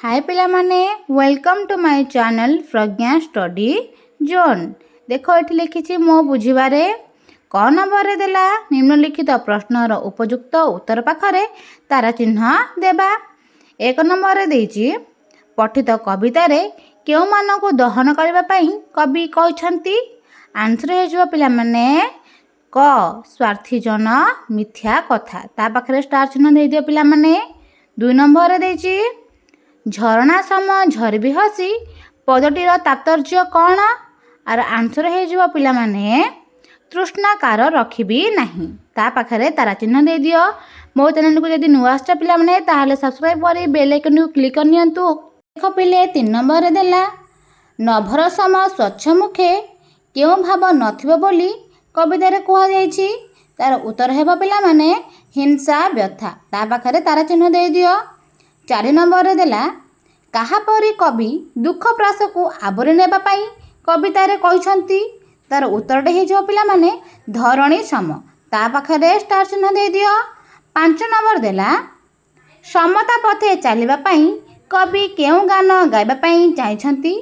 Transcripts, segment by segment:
हाय पिलामाने welcome to my channel Pragya study zone. देख ये लिखी मो बुझे क नंबर देला निम्नलिखित प्रश्नर उपयुक्त उत्तर पाखरे तारा चिन्ह देबा। एक नंबर देछि पठित कवितारे केउ मानको दहन करबा पई कवि कहछंती। आंसर हे जो पिला माने क स्वार्थी जन मिथ्या कथा। ता पाखरे स्टार चिन्ह दे दियो पिला माने। 2 नंबर देछि झरणा सम झरबी हसी पदटीर तात्पर्य कौन। आर आंसर हो पिला माने तृष्णाकार रखिबी नहीं। ता पाखरे तारा चिन्ह दे दियो। मो चैनल को यदि नुआ आछा पिला माने ताहले सब्सक्राइब करी बेल आइकन को क्लिक कर नियंतु। देख पिले 3 नंबर देला नभर सम स्वच्छ मुखे केउ भाव नथिबो बोली कवितारे कुहा जायछि। तार उत्तर हेबो पिला माने हिंसा व्यथा। ता पाखरे तारा चिन्ह दे दियो। 4 नंबर देला कहा परी कवि दुख प्रास को आवरी नेबा पाई कवितारे कहछंती। तार उत्तरटे हे जो पिला माने धरणी सम। ता पाखरे स्टार चिन्ह दे दियो। 5 नंबर देला समता पथे चलिबा पाई कवि केउ गान गाइबा पाई चाहछंती।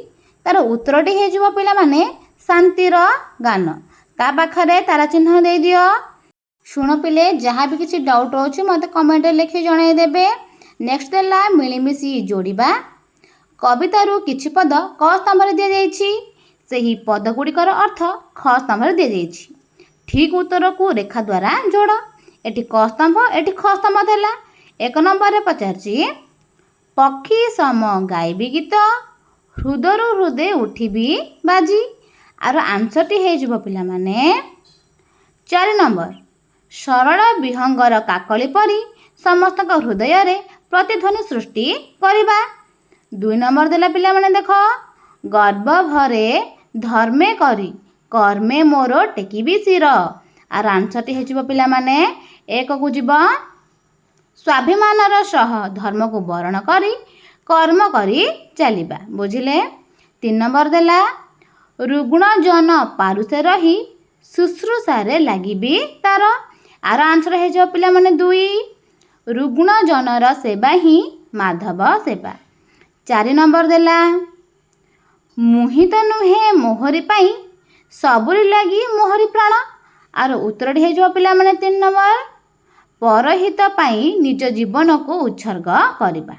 तार उत्तरटे हे जो पिला माने शांतिर गान। ता पाखरे तारा चिन्ह दे दियो। शुण पिले जहाँ भी किसी डाउट होछि मते कमेंट लिखि जणाई देबे। नेक्स्ट देला मिलीमिशी जोड़िबा। कवितारू किछि पद क स्तंभ दिया जायछि सेही पद गुड़िकर अर्थ ख स्तंभ दिया जायछि। ठीक उत्तर को रेखा द्वारा जोड़। एटी क स्तंभ एटी ख स्तंभ देला। 1 नंबर रे पचारछि पक्षी सम गाइबी गीत हृदयरू हृदय उठिबी बाजी। आर आंसर टी हे जिवो पिला माने 4 नंबर सरल विहंगर काकली परी समस्त हृदय रे प्रतिध्वनि सृष्टि करिबा। 2 नंबर देला पिला माने देखो गर्व भरे धर्मे करी कर्मे मोर टेकिबी सिर। आर आंसर टी हेजिबो पिला माने 1 को जीव स्वाभिमानर सह धर्म को वरण करी कर्म करी चलिबा। बुझिले। 3 नंबर देला रुग्ण जन पारुसे रही शुश्रूषारे लागिबी तार। आर आंसर हेजिबो पिला माने 2 रुग्ण जनर सेवा ही माधव सेवा। 4 नंबर देला मुहित नुहे मोहरी पाई सबुरी लगी मोहरी प्राण। आर उत्तर हे जो पिला माने 3 नंबर परहित पाई निज जीवन को उत्सर्ग करिबा।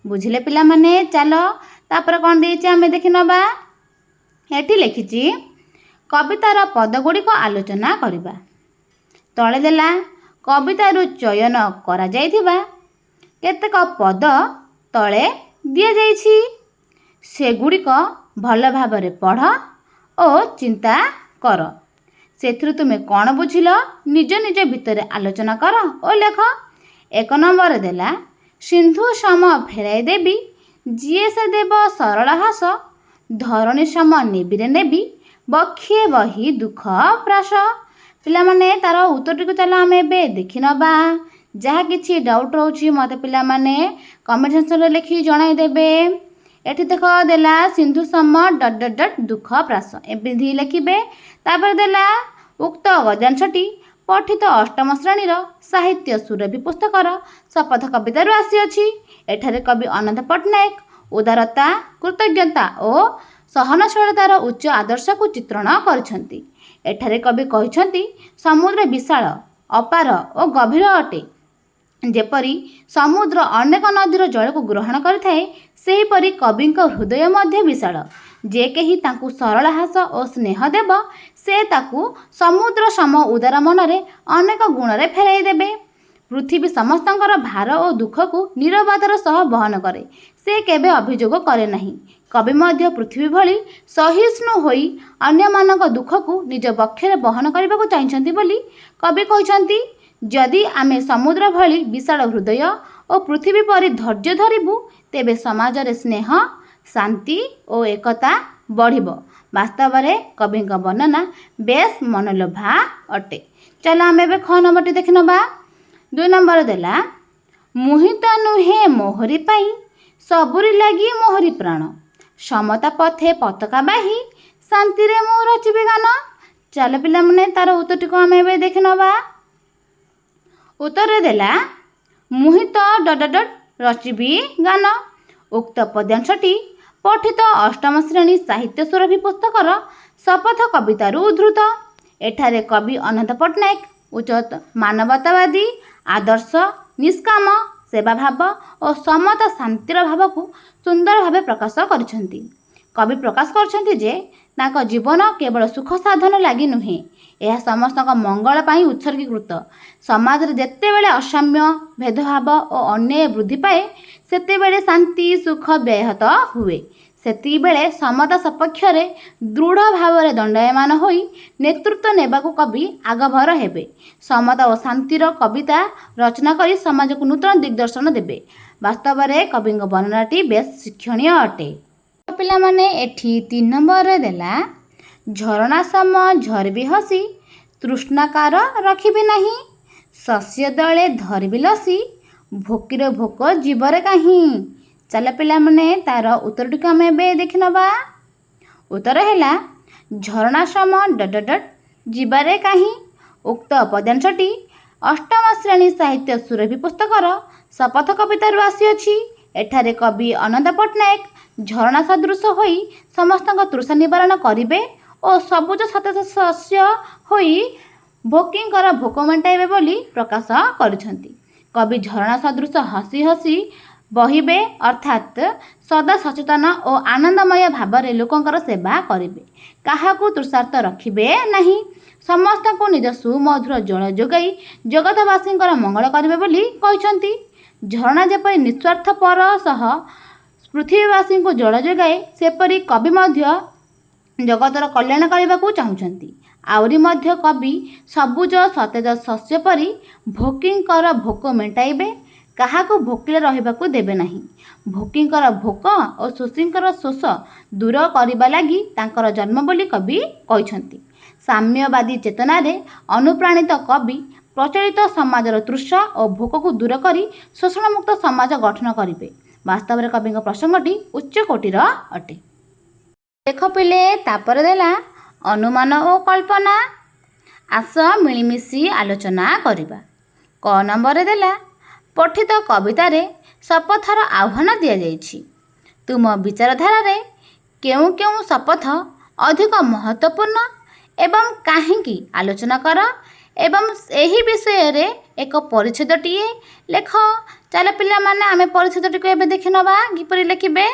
बुझिले पिला माने। चलो तापर कोन देछि आमे देखि नबा। एठी लिखिछि कवितार पद गुडी को आलोचना करिबा। तळे देला कवितारू चयन करा जायथिबा केतेक पद तळे दिया जायछि सेगुड़िक भल भाबरे पढ़ और चिंता कर। सेथुरु तुमे कौन बुझिल निज निज भितरे आलोचना कर और लेख। 1 नंबर देला सिंधु सम फेराई देवी जिए से देव सरल हास धरणी सम नेबिरे नेबी बक्षे बही दुख प्रास। पिला माने तार उत्तर को चलो आम ए देखि नबा। जहाँ किसी डाउट रोची मत पिला माने कमेंट सेक्शन रे लिखि जणाई देबे। एठी देखो देला सिंधु सम ... दुख प्रास एबेधी लिखिबे। तापर देला उक्त गद्यांशटी पठित अष्टम श्रेणीर साहित्य सुरभि पुस्तकर शपथ कवितारू आसी अछि। एठारे कवि अनंत पट्टनायक उदारता कृतज्ञता और सहनशीलतार उच्च आदर्श को चित्रण करछंती। एठारे कवि कहछंती समुद्र विशाल अपार और गभीर अटे। जेपरी समुद्र अनेक नदीर जल को ग्रहण करिथाए सेहीपरि कविंक हृदय मध्य विशाल। जे केही तांकु सरल हास और स्नेह देव से ताकु समुद्र सम उदार मनरे अनेक गुणरे फेराई देबे। पृथ्वी समस्तंकर भार और दुख को निरबाधर सह बहन करे से केबे अभियोग करे नहीं। कवि मध्य पृथ्वी भली सहिष्णु होई अन्य मानक दुख को निज बक्षरे बहन करने को चाहिए बोली कवि कहते। जदि आमे समुद्र भली विशाल हृदय और पृथ्वी परि धैर्य धरिबु तेबे समाज रे स्नेह शांति और एकता बढ़िबो। वास्तव में कवि वर्णना बेस मनोलोभा अटे। चलो आम ए ख नंबर देखि नबा। 2 नंबर देला मुहित नुहे मोहरी पाई सबुरी लगी मोहरी प्राण समता पथे पताका बाही शांति रे मो रचिबी गान। चल पिला माने तार उत्तर को आम ए देखि नबा। उत्तर देला मुहित ... रचिबी गान ଉକ୍ତ ପଦ୍ୟାଂଶଟି ପଠିତ ଅଷ୍ଟମ ଶ୍ରେଣୀ ସାହିତ୍ୟ ସୁରଭି ପୁସ୍ତକର ଶପଥ କବିତାରୁ ଉଦ୍ଧୃତ। ଏଠାରେ କବି ଅନନ୍ତ ପଟ୍ଟନାୟକ ଉଚ୍ଚ ମାନବତାବାଦୀ ଆଦର୍ଶ, ନିଷ୍କାମ ସେବାଭାବ ଓ ସମତା ଶାନ୍ତିର ଭାବକୁ ସୁନ୍ଦର ଭାବେ ପ୍ରକାଶ କରିଛନ୍ତି। କବି ପ୍ରକାଶ କରିଛନ୍ତି ଯେ ତାଙ୍କ ଜୀବନ କେବଳ ସୁଖ ସାଧନ ଲାଗି ନୁହେଁ, ଏହା ସମସ୍ତଙ୍କ ମଙ୍ଗଳ ପାଇଁ ଉତ୍ସର୍ଗୀକୃତ। ସମାଜରେ ଯେତେବେଳେ ଅସାମ୍ୟ, ଭେଦଭାବ ଓ ଅନ୍ୟାୟ ବୃଦ୍ଧି ପାଏ, ସେତେବେଳେ ଶାନ୍ତି ସୁଖ ବ୍ୟାହତ ହୁଏ। ସେତିକିବେଳେ ସମତା ସପକ୍ଷରେ ଦୃଢ଼ ଭାବରେ ଦଣ୍ଡାୟମାନ ହୋଇ ନେତୃତ୍ୱ ନେବାକୁ କବି ଆଗଭର ହେବେ। ସମତା ଓ ଶାନ୍ତିର କବିତା ରଚନା କରି ସମାଜକୁ ନୂତନ ଦିଗ୍ଦର୍ଶନ ଦେବେ। ବାସ୍ତବରେ କବିଙ୍କ ବର୍ଣ୍ଣନାଟି ବେଶ୍ ଶିକ୍ଷଣୀୟ ଅଟେ। ପିଲାମାନେ ଏଠି 3 ନମ୍ବରରେ ଦେଲା, ଝରଣା ସମ ଝରିବି ହସି ତୃଷ୍ଣାକାର ରଖିବି ନାହିଁ, ଶସ୍ୟ ଦଳେ ଧରିବି ଲସି ଭୋକିର ଭୋକ ଜୀବରେ କାହିଁ। ଚାଲ ପିଲାମାନେ ତାର ଉତ୍ତରଟିକୁ ଆମେ ଏବେ ଦେଖିନେବା। ଉତ୍ତର ହେଲା ଝରଣା ସମ ... ଯିବାରେ କାହିଁ। ଉକ୍ତ ପଦ୍ୟାଂଶଟି ଅଷ୍ଟମ ଶ୍ରେଣୀ ସାହିତ୍ୟ ସୁରଭି ପୁସ୍ତକର ଶପଥ କବିତାରୁ ଆସିଅଛି। ଏଠାରେ କବି ଅନନ୍ତ ପଟ୍ଟନାୟକ ଝରଣା ସଦୃଶ ହୋଇ ସମସ୍ତଙ୍କ ତୃଷା ନିବାରଣ କରିବେ ଓ ସବୁଜ ସତେଜ ଶସ୍ୟ ହୋଇ ଭୋକିଙ୍କର ଭୋକ ମେଣ୍ଟାଇବେ ବୋଲି ପ୍ରକାଶ କରିଛନ୍ତି। କବି ଝରଣା ସଦୃଶ ହସି ହସି ବହିବେ ଅର୍ଥାତ୍ ସଦା ସଚେତନ ଓ ଆନନ୍ଦମୟ ଭାବରେ ଲୋକଙ୍କର ସେବା କରିବେ, କାହାକୁ ତୃଷାର୍ତ ରଖିବେ ନାହିଁ, ସମସ୍ତଙ୍କୁ ନିଜ ସୁମଧୁର ଜଳ ଯୋଗାଇ ଜଗତବାସୀଙ୍କର ମଙ୍ଗଳ କରିବେ ବୋଲି କହିଛନ୍ତି। ଝରଣା ଯେପରି ନିଃସ୍ୱାର୍ଥପର ସହ ପୃଥିବୀବାସୀଙ୍କୁ ଜଳ ଯୋଗାଏ, ସେପରି କବି ମଧ୍ୟ ଜଗତର କଲ୍ୟାଣ କରିବାକୁ ଚାହୁଁଛନ୍ତି। ଆହୁରି ମଧ୍ୟ କବି ସବୁଜ ସତେଜ ଶସ୍ୟ ପରି ଭୋକିଙ୍କର ଭୋକ ମେଣ୍ଟାଇବେ, କାହାକୁ ଭୋକିଲେ ରହିବାକୁ ଦେବେ ନାହିଁ। ଭୋକିଙ୍କର ଭୋକ ଓ ଶୋଷୀଙ୍କର ଶୋଷ ଦୂର କରିବା ଲାଗି ତାଙ୍କର ଜନ୍ମ ବୋଲି କବି କହିଛନ୍ତି। ସାମ୍ୟବାଦୀ ଚେତନାରେ ଅନୁପ୍ରାଣିତ କବି ପ୍ରଚଳିତ ସମାଜର ତୃଷା ଓ ଭୋକକୁ ଦୂର କରି ଶୋଷଣମୁକ୍ତ ସମାଜ ଗଠନ କରିବେ। ବାସ୍ତବରେ କବିଙ୍କ ପ୍ରସଙ୍ଗଟି ଉଚ୍ଚ କୋଟିର ଅଟେ। ଦେଖ ପିଲେ, ତାପରେ ଦେଲା ଅନୁମାନ ଓ କଳ୍ପନା। ଆସ ମିଳିମିଶି ଆଲୋଚନା କରିବା। କ ନମ୍ବରରେ ଦେଲା, ପଠିତ କବିତାରେ ଶପଥର ଆହ୍ୱାନ ଦିଆଯାଇଛି। ତୁମ ବିଚାରଧାରାରେ କେଉଁ କେଉଁ ଶପଥ ଅଧିକ ମହତ୍ତ୍ୱପୂର୍ଣ୍ଣ ଏବଂ କାହିଁକି ଆଲୋଚନା କର ଏବଂ ଏହି ବିଷୟରେ ଏକ ପରିଚ୍ଛେଦଟିଏ ଲେଖ। ଚାଲ ପିଲାମାନେ ଆମେ ପରିଚ୍ଛେଦଟିକୁ ଏବେ ଦେଖିନେବା କିପରି ଲେଖିବେ।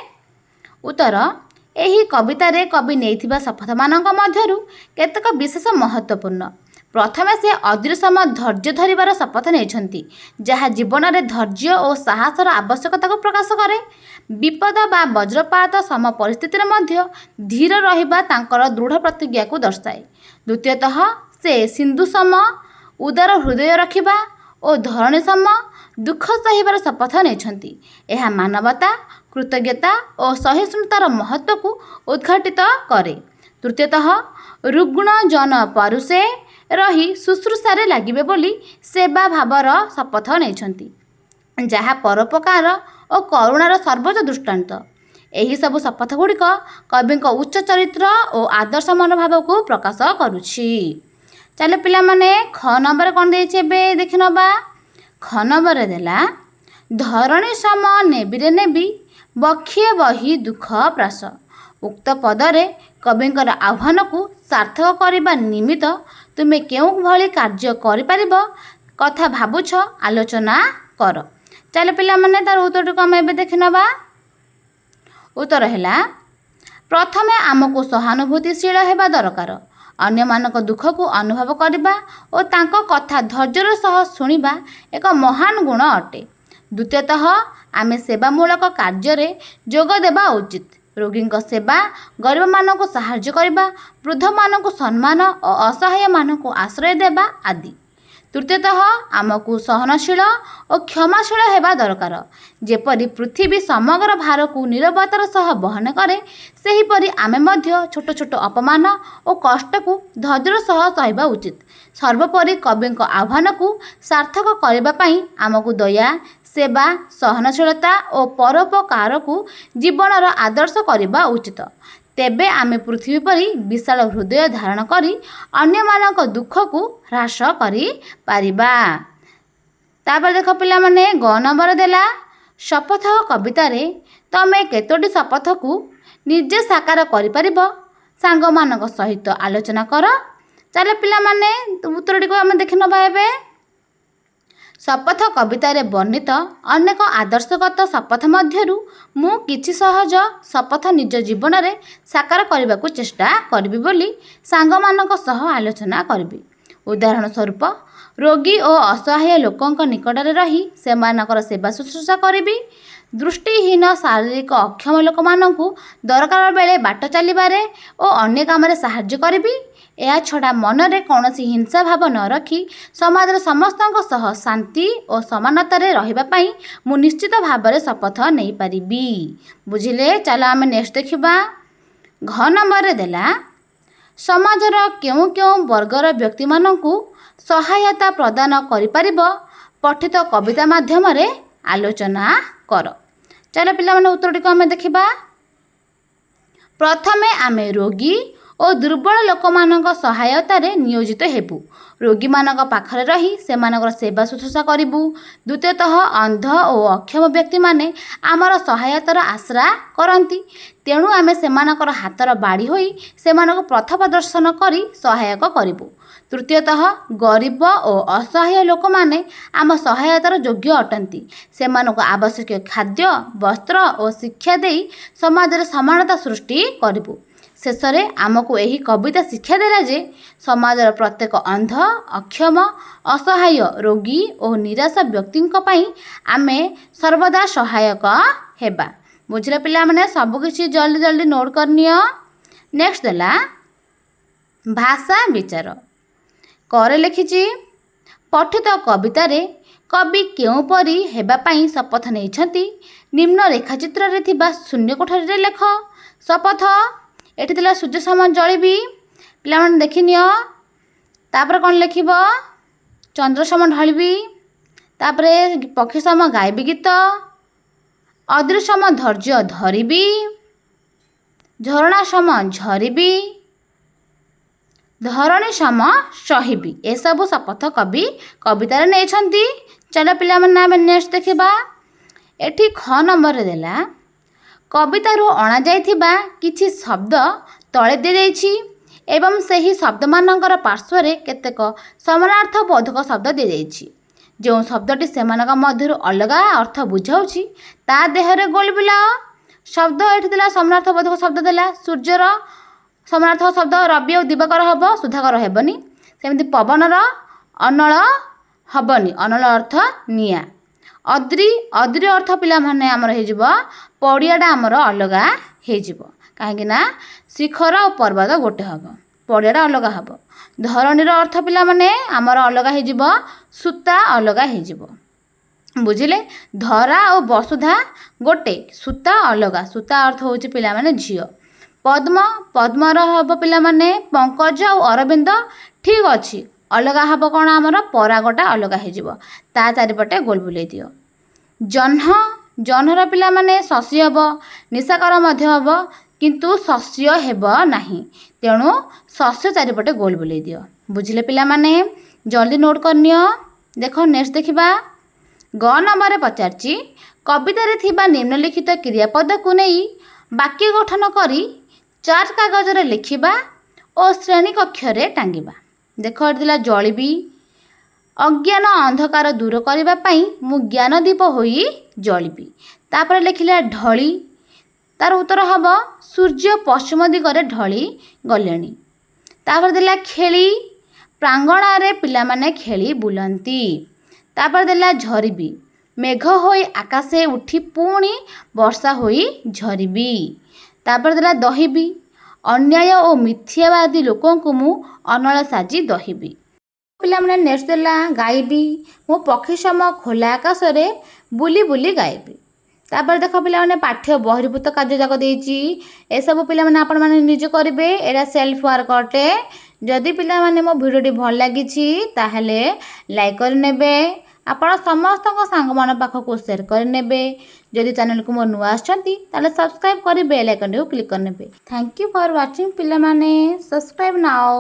ଉତ୍ତର, ଏହି କବିତାରେ କବି ନେଇଥିବା ଶପଥମାନଙ୍କ ମଧ୍ୟରୁ କେତେକ ବିଶେଷ ମହତ୍ତ୍ୱପୂର୍ଣ୍ଣ। ପ୍ରଥମେ ସେ ଅଦୃଶ୍ୟମ ଧୈର୍ଯ୍ୟ ଧରିବାର ଶପଥ ନେଇଛନ୍ତି, ଯାହା ଜୀବନରେ ଧୈର୍ଯ୍ୟ ଓ ସାହସର ଆବଶ୍ୟକତାକୁ ପ୍ରକାଶ କରେ। ବିପଦ ବା ବଜ୍ରପାତ ସମ ପରିସ୍ଥିତିରେ ମଧ୍ୟ ଧୀର ରହିବା ତାଙ୍କର ଦୃଢ଼ ପ୍ରତିଜ୍ଞାକୁ ଦର୍ଶାଏ। ଦ୍ୱିତୀୟତଃ ସେ ସିନ୍ଧୁ ସମ ଉଦାର ହୃଦୟ ରଖିବା ଓ ଧରଣୀ ସମ ଦୁଃଖ ସହିବାର ଶପଥ ନେଇଛନ୍ତି। ଏହା ମାନବତା, କୃତଜ୍ଞତା ଓ ସହିଷ୍ଣୁତାର ମହତ୍ତ୍ୱକୁ ଉଦ୍ଘାଟିତ କରେ। ତୃତୀୟତଃ ରୁଗ୍ଣ ଜନ ପରୁଷେ ରହି ଶୁଶ୍ରୂଷାରେ ଲାଗିବେ ବୋଲି ସେବା ଭାବର ଶପଥ ନେଇଛନ୍ତି, ଯାହା ପରୋପକାର ଓ କରୁଣାର ସର୍ବୋଚ୍ଚ ଦୃଷ୍ଟାନ୍ତ। ଏହିସବୁ ଶପଥ ଗୁଡ଼ିକ କବିଙ୍କ ଉଚ୍ଚ ଚରିତ୍ର ଓ ଆଦର୍ଶ ମନୋଭାବକୁ ପ୍ରକାଶ କରୁଛି। ଚାଲ ପିଲାମାନେ ଖ ନମ୍ବର କ'ଣ ଦେଇଛି ଏବେ ଦେଖିନେବା। ଖ ନମ୍ବରରେ ଦେଲା, ଧରଣୀ ସମ ନେବିରେ ନେବି ବକ୍ଷିଏ ବହି ଦୁଃଖ ପ୍ରାସ। ଉକ୍ତ ପଦରେ କବିଙ୍କର ଆହ୍ୱାନକୁ ସାର୍ଥକ କରିବା ନିମିତ୍ତ ତୁମେ କେଉଁ ଭଳି କାର୍ଯ୍ୟ କରିପାରିବ କଥା ଭାବୁଛ, ଆଲୋଚନା କର। ଚାଲ ପିଲାମାନେ ତାର ଉତ୍ତରଟିକୁ ଆମେ ଏବେ ଦେଖିନେବା। ଉତ୍ତର ହେଲା, ପ୍ରଥମେ ଆମକୁ ସହାନୁଭୂତିଶୀଳ ହେବା ଦରକାର। ଅନ୍ୟମାନଙ୍କ ଦୁଃଖକୁ ଅନୁଭବ କରିବା ଓ ତାଙ୍କ କଥା ଧୈର୍ଯ୍ୟର ସହ ଶୁଣିବା ଏକ ମହାନ ଗୁଣ ଅଟେ। ଦ୍ୱିତୀୟତଃ ଆମେ ସେବାମୂଳକ କାର୍ଯ୍ୟରେ ଯୋଗ ଦେବା ଉଚିତ। ରୋଗୀଙ୍କ ସେବା, ଗରିବମାନଙ୍କୁ ସାହାଯ୍ୟ କରିବା, ବୃଦ୍ଧମାନଙ୍କୁ ସମ୍ମାନ ଓ ଅସହାୟମାନଙ୍କୁ ଆଶ୍ରୟ ଦେବା ଆଦି। ତୃତୀୟତଃ ଆମକୁ ସହନଶୀଳ ଓ କ୍ଷମାଶୀଳ ହେବା ଦରକାର। ଯେପରି ପୃଥିବୀ ସମଗ୍ର ଭାରକୁ ନୀରବତାର ସହ ବହନ କରେ, ସେହିପରି ଆମେ ମଧ୍ୟ ଛୋଟ ଛୋଟ ଅପମାନ ଓ କଷ୍ଟକୁ ଧୈର୍ଯ୍ୟର ସହ ସହିବା ଉଚିତ। ସର୍ବୋପରି କବିଙ୍କ ଆହ୍ୱାନକୁ ସାର୍ଥକ କରିବା ପାଇଁ ଆମକୁ ଦୟା, ସେବା, ସହନଶୀଳତା ଓ ପରୋପକାରକୁ ଜୀବନର ଆଦର୍ଶ କରିବା ଉଚିତ। ତେବେ ଆମେ ପୃଥିବୀ ପରି ବିଶାଳ ହୃଦୟ ଧାରଣ କରି ଅନ୍ୟମାନଙ୍କ ଦୁଃଖକୁ ହ୍ରାସ କରିପାରିବା। ତାପରେ ଦେଖ ପିଲାମାନେ, ଗ ନମ୍ବର ଦେଲା, ଶପଥ କବିତାରେ ତମେ କେତୋଟି ଶପଥକୁ ନିଜେ ସାକାର କରିପାରିବ ସାଙ୍ଗମାନଙ୍କ ସହିତ ଆଲୋଚନା କର। ଚାଲ ପିଲାମାନେ ଉତ୍ତରଟିକୁ ଆମେ ଦେଖିନେବା। ଏବେ ଶପଥ କବିତାରେ ବର୍ଣ୍ଣିତ ଅନେକ ଆଦର୍ଶଗତ ଶପଥ ମଧ୍ୟରୁ ମୁଁ କିଛି ସହଜ ଶପଥ ନିଜ ଜୀବନରେ ସାକାର କରିବାକୁ ଚେଷ୍ଟା କରିବି ବୋଲି ସାଙ୍ଗମାନଙ୍କ ସହ ଆଲୋଚନା କରିବି। ଉଦାହରଣ ସ୍ୱରୂପ, ରୋଗୀ ଓ ଅସହାୟ ଲୋକଙ୍କ ନିକଟରେ ରହି ସେମାନଙ୍କର ସେବା ଶୁଶ୍ରୂଷା କରିବି। ଦୃଷ୍ଟିହୀନ ଶାରୀରିକ ଅକ୍ଷମ ଲୋକମାନଙ୍କୁ ଦରକାର ବେଳେ ବାଟ ଚାଲିବାରେ ଓ ଅନ୍ୟ କାମରେ ସାହାଯ୍ୟ କରିବି। ଏହାଛଡ଼ା ମନରେ କୌଣସି ହିଂସା ଭାବ ନ ରଖି ସମାଜର ସମସ୍ତଙ୍କ ସହ ଶାନ୍ତି ଓ ସମାନତାରେ ରହିବା ପାଇଁ ମୁଁ ନିଶ୍ଚିତ ଭାବରେ ଶପଥ ନେଇପାରିବି। ବୁଝିଲେ? ଚାଲ ଆମେ ନେକ୍ସଟ ଦେଖିବା। ଘ ନମ୍ବରରେ ଦେଲା, ସମାଜର କେଉଁ କେଉଁ ବର୍ଗର ବ୍ୟକ୍ତିମାନଙ୍କୁ ସହାୟତା ପ୍ରଦାନ କରିପାରିବ ପଠିତ କବିତା ମାଧ୍ୟମରେ ଆଲୋଚନା କର। ଚାଲ ପିଲାମାନେ ଉତ୍ତରଟିକୁ ଆମେ ଦେଖିବା। ପ୍ରଥମେ ଆମେ ରୋଗୀ ଓ ଦୁର୍ବଳ ଲୋକମାନଙ୍କ ସହାୟତାରେ ନିୟୋଜିତ ହେବୁ। ରୋଗୀମାନଙ୍କ ପାଖରେ ରହି ସେମାନଙ୍କର ସେବା ଶୁଶ୍ରୂଷା କରିବୁ। ଦ୍ୱିତୀୟତଃ, ଅନ୍ଧ ଓ ଅକ୍ଷମ ବ୍ୟକ୍ତିମାନେ ଆମର ସହାୟତାର ଆଶ୍ରା କରନ୍ତି। ତେଣୁ ଆମେ ସେମାନଙ୍କର ହାତର ବାଡ଼ି ହୋଇ ସେମାନଙ୍କୁ ପଥ ପ୍ରଦର୍ଶନ କରି ସହାୟକ କରିବୁ। ତୃତୀୟତଃ, ଗରିବ ଓ ଅସହାୟ ଲୋକମାନେ ଆମ ସହାୟତାର ଯୋଗ୍ୟ ଅଟନ୍ତି। ସେମାନଙ୍କୁ ଆବଶ୍ୟକୀୟ ଖାଦ୍ୟ, ବସ୍ତ୍ର ଓ ଶିକ୍ଷା ଦେଇ ସମାଜରେ ସମାନତା ସୃଷ୍ଟି କରିବୁ। ଶେଷରେ ଆମକୁ ଏହି କବିତା ଶିକ୍ଷା ଦେଲା ଯେ ସମାଜର ପ୍ରତ୍ୟେକ ଅନ୍ଧ, ଅକ୍ଷମ, ଅସହାୟ, ରୋଗୀ ଓ ନିରାଶ ବ୍ୟକ୍ତିଙ୍କ ପାଇଁ ଆମେ ସର୍ବଦା ସହାୟକ ହେବା। ବୁଝିଲେ ପିଲାମାନେ? ସବୁକିଛି ଜଲ୍ଦି ଜଲ୍ଦି ନୋଟ୍ କରିନିଅ। ନେକ୍ସଟ ଦେଲା ଭାଷା ବିଚାର। କରେ ଲେଖିଛି, ପଠିତ କବିତାରେ କବି କେଉଁପରି ହେବା ପାଇଁ ଶପଥ ନେଇଛନ୍ତି ନିମ୍ନ ରେଖାଚିତ୍ରରେ ଥିବା ଶୂନ୍ୟ କୋଠରୀରେ ଲେଖ। ଶପଥ, ଏଠି ଥିଲା ସୂର୍ଯ୍ୟ ସମ ଜଳିବି। ପିଲାମାନେ ଦେଖିନିଅ। ତାପରେ କ'ଣ ଲେଖିବ? ଚନ୍ଦ୍ର ସମ ଢଳିବି। ତାପରେ ପକ୍ଷୀ ସମ ଗାଇବି ଗୀତ। ଅଦ୍ରି ସମ ଧୈର୍ଯ୍ୟ ଧରିବି। ଝରଣା ସମ ଝରିବି। ଧରଣୀ ସମ ସହିବି। ଏସବୁ ଶପଥ କବି କବିତାରେ ନେଇଛନ୍ତି। ଚାଲ ପିଲାମାନେ ଆମେ ନେକ୍ସଟ ଦେଖିବା। ଏଠି ଖ ନମ୍ବରରେ ଦେଲା, କବିତାରୁ ଅଣାଯାଇଥିବା କିଛି ଶବ୍ଦ ତଳେ ଦିଆଯାଇଛି ଏବଂ ସେହି ଶବ୍ଦମାନଙ୍କର ପାର୍ଶ୍ୱରେ କେତେକ ସମାନାର୍ଥ ବୋଧକ ଶବ୍ଦ ଦିଆଯାଇଛି। ଯେଉଁ ଶବ୍ଦଟି ସେମାନଙ୍କ ମଧ୍ୟରୁ ଅଲଗା ଅର୍ଥ ବୁଝାଉଛି ତା ଦେହରେ ଗୋଲ ବୁଲାଅ। ଶବ୍ଦ ଏଠି ଥିଲା ସମାନାର୍ଥ ବୋଧକ ଶବ୍ଦ ଦେଲା। ସୂର୍ଯ୍ୟର ସମାନାର୍ଥ ଶବ୍ଦ ରବି ଆଉ ଦିବାକର ହେବ, ସୁଧାକର ହେବନି। ସେମିତି ପବନର ଅନଳ ହେବନି, ଅନଳ ଅର୍ଥ ନିଆଁ। ଅଦ୍ରି, ଅଦ୍ରି ଅର୍ଥ ପିଲାମାନେ ଆମର ହେଇଯିବ ପଡ଼ିଆଟା ଆମର ଅଲଗା ହେଇଯିବ। କାହିଁକି ନା ଶିଖର ଆଉ ପର୍ବତ ଗୋଟେ ହେବ, ପଡ଼ିଆଟା ଅଲଗା ହେବ। ଧରଣୀର ଅର୍ଥ ପିଲାମାନେ ଆମର ଅଲଗା ହେଇଯିବ, ସୂତା ଅଲଗା ହେଇଯିବ। ବୁଝିଲେ? ଧରା ଓ ବସୁଧା ଗୋଟେ, ସୂତା ଅଲଗା। ସୂତା ଅର୍ଥ ହେଉଛି ପିଲାମାନେ ଝିଅ। ପଦ୍ମ, ପଦ୍ମର ହେବ ପିଲାମାନେ ପଙ୍କଜ ଆଉ ଅରବିନ୍ଦ। ଠିକ୍ ଅଛି, ଅଲଗା ହେବ କ'ଣ? ଆମର ପରାଗଟା ଅଲଗା ହେଇଯିବ। ତା ଚାରିପଟେ ଗୋଲ ବୁଲେଇ ଦିଅ। ଜହ୍ନ, ଜହ୍ନର ପିଲାମାନେ ଶଶୀ ହେବ, ନିଶାକର ମଧ୍ୟ ହେବ, କିନ୍ତୁ ଶସ୍ୟ ହେବ ନାହିଁ। ତେଣୁ ଶସ୍ୟ ଚାରିପଟେ ଗୋଲ ବୁଲେଇ ଦିଅ। ବୁଝିଲେ ପିଲାମାନେ? ଜଲ୍ଦି ନୋଟ୍ କରିନିଅ। ଦେଖ ନେକ୍ସଟ ଦେଖିବା। ଗ ନମ୍ବରରେ ପଚାରିଛି, କବିତାରେ ଥିବା ନିମ୍ନଲିଖିତ କ୍ରିୟାପଦକୁ ନେଇ ବାକ୍ୟ ଗଠନ କରି ଚାର୍ଟ କାଗଜରେ ଲେଖିବା ଓ ଶ୍ରେଣୀ କକ୍ଷରେ ଟାଙ୍ଗିବା। ଦେଖ ଏଠି ଥିଲା ଜଳିବି। ଅଜ୍ଞାନ ଅନ୍ଧକାର ଦୂର କରିବା ପାଇଁ ମୁଁ ଜ୍ଞାନ ଦୀପ ହୋଇ ଜଳିବି। ତାପରେ ଲେଖିଲା ଢଳି। ତାର ଉତ୍ତର ହେବ ସୂର୍ଯ୍ୟ ପଶ୍ଚିମ ଦିଗରେ ଢଳି ଗଲେଣି। ତାପରେ ଦେଲା ଖେଳି। ପ୍ରାଙ୍ଗଣରେ ପିଲାମାନେ ଖେଳି ବୁଲନ୍ତି। ତାପରେ ଦେଲା ଝରିବି। ମେଘ ହୋଇ ଆକାଶେ ଉଠି ପୁଣି ବର୍ଷା ହୋଇ ଝରିବି। ତାପରେ ଦେଲା ଦହିବି। ଅନ୍ୟାୟ ଓ ମିଥ୍ୟାବାଦୀ ଲୋକଙ୍କୁ ମୁଁ ଅନଳ ସାଜି ଦହିବି। ପିଲାମାନେ ନେକ୍ସଟ ଦେଲା ଗାଇବି। ମୁଁ ପକ୍ଷୀ ସମ ଖୋଲା ଆକାଶରେ ବୁଲି ବୁଲି ଗାଇବି। ତାପରେ ଦେଖ ପିଲାମାନେ ପାଠ୍ୟ ବହିର୍ଭୂତ କାର୍ଯ୍ୟ ଯାକ ଦେଇଛି। ଏସବୁ ପିଲାମାନେ ଆପଣମାନେ ନିଜେ କରିବେ। ଏଇଟା ସେଲ୍ଫ ୱାର୍କ ଅଟେ। ଯଦି ପିଲାମାନେ ମୋ ଭିଡ଼ିଓଟି ଭଲ ଲାଗିଛି ତାହେଲେ ଲାଇକ୍ କରିନେବେ। ଆପଣ ସମସ୍ତଙ୍କ ସାଙ୍ଗମାନଙ୍କ ପାଖକୁ ସେୟାର କରିନେବେ। ଯଦି ଚ୍ୟାନେଲକୁ ମୋ ନୂଆ ଆସିଛନ୍ତି ତାହେଲେ ସବସ୍କ୍ରାଇବ୍ କରି ବେଲ୍ ଆଇକନଟିକୁ କ୍ଲିକ୍ କରିନେବେ। ଥ୍ୟାଙ୍କ ୟୁ ଫର୍ ୱାଚିଂ ପିଲାମାନେ। Subscribe now.